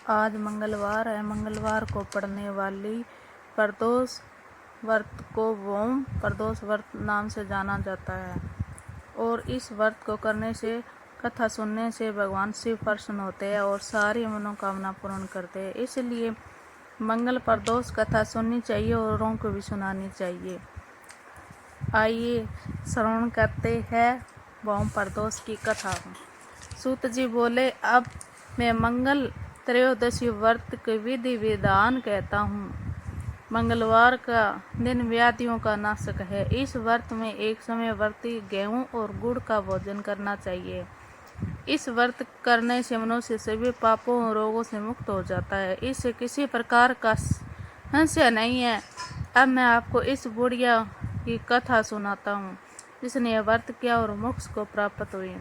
आज मंगलवार है। मंगलवार को पड़ने वाली प्रदोष व्रत को भौम प्रदोष व्रत नाम से जाना जाता है और इस व्रत को करने से, कथा सुनने से भगवान शिव प्रसन्न होते हैं और सारी मनोकामना पूर्ण करते हैं। इसलिए मंगल प्रदोष कथा सुननी चाहिए और औरों को भी सुनानी चाहिए। आइए श्रवण करते हैं भौम प्रदोष की कथा। सूत जी बोले, अब मैं मंगल त्रयोदशी व्रत के विधि विधान कहता हूँ। मंगलवार का दिन व्याधियों का नाशक है। इस व्रत में एक समय व्रती गेहूं और गुड़ का भोजन करना चाहिए। इस व्रत करने से मनुष्य सभी पापों और रोगों से मुक्त हो जाता है। इससे किसी प्रकार का संशय नहीं है। अब मैं आपको इस बुढ़िया की कथा सुनाता हूँ जिसने यह व्रत किया और मोक्ष को प्राप्त हुई।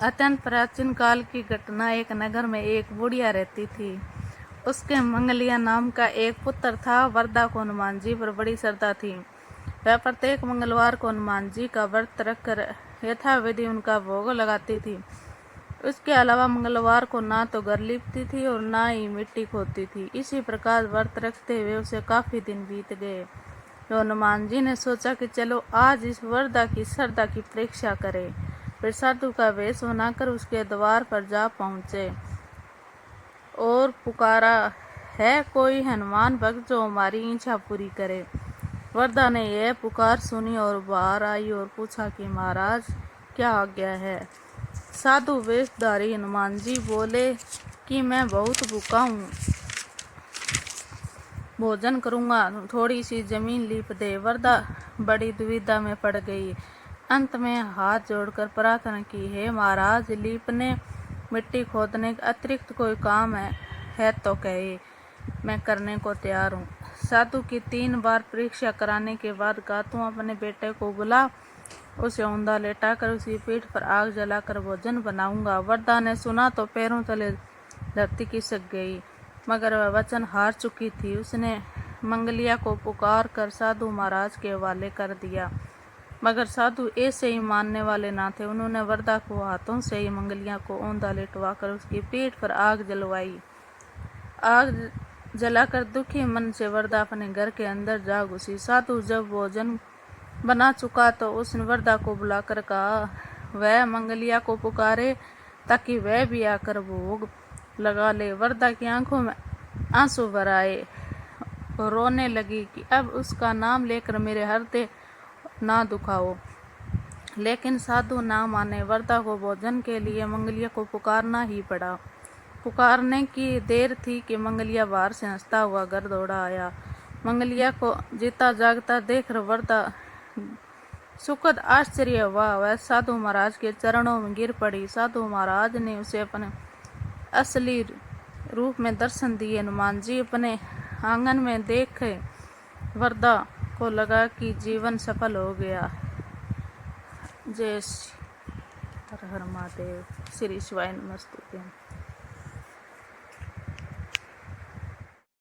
अत्यंत प्राचीन काल की घटना। एक नगर में एक बुढ़िया रहती थी। उसके मंगलिया नाम का एक पुत्र था। वरदा को हनुमान जी पर बड़ी श्रद्धा थी। वह प्रत्येक मंगलवार को हनुमान जी का व्रत रखकर यथाविधि उनका भोग लगाती थी। उसके अलावा मंगलवार को ना तो घर लीपती थी और ना ही मिट्टी खोदती थी। इसी प्रकार व्रत रखते हुए उसे काफी दिन बीत गए। तो हनुमान जी ने सोचा कि चलो आज इस वरदा की श्रद्धा की परीक्षा करें। फिर साधु का वेश बनाकर उसके द्वार पर जा पहुँचे और पुकारा, है कोई हनुमान भक्त जो हमारी इच्छा पूरी करे। वरदा ने यह पुकार सुनी और बाहर आई और पूछा कि महाराज क्या आज्ञा है। साधु वेशधारी हनुमान जी बोले कि मैं बहुत भूखा हूँ, भोजन करूँगा, थोड़ी सी जमीन लीप दे। वरदा बड़ी दुविधा में पड़ गई। अंत में हाथ जोड़कर प्रार्थना की, हे महाराज, लीपने मिट्टी खोदने के अतिरिक्त कोई काम है तो कहे, मैं करने को तैयार हूँ। साधु की 3 बार परीक्षा कराने के बाद कहा, तू अपने बेटे को बुला, उसे औंधा लेटाकर उसकी पीठ पर आग जलाकर भोजन बनाऊंगा। वरदा ने सुना तो पैरों तले धरती खिसक गई, मगर वह वचन हार चुकी थी। उसने मंगलिया को पुकार कर साधु महाराज के हवाले कर दिया, मगर साधु ऐसे ही मानने वाले ना थे। उन्होंने वरदा को हाथों से ही मंगलिया को औंधा लेटवाकर उसकी पीठ पर आग जलवाई। आग जलाकर दुखी मन से वरदा अपने घर के अंदर जा घुसी। साधु जब भोजन बना चुका तो उसने वरदा को बुलाकर कहा, वह मंगलिया को पुकारे ताकि वह भी आकर भोग लगा ले। वरदा की आंखों में आंसू भर आए और रोने लगी कि अब उसका नाम लेकर मेरे हृदय ना दुखाओ। लेकिन साधु ना माने। वरदा को भोजन के लिए मंगलिया को पुकारना ही पड़ा। पुकारने की देर थी कि मंगलिया बाहर से हंसता हुआ घर दौड़ा आया। मंगलिया को जीता जागता देखकर वरदा सुखद आश्चर्य हुआ। वह साधु महाराज के चरणों में गिर पड़ी। साधु महाराज ने उसे अपने असली रूप में दर्शन दिए। हनुमान जी अपने आंगन में देखे वरदा को लगा कि जीवन सफल हो गया। जय श्री हर हर महादेव। श्री शिवाय नमस्तुभ्यं।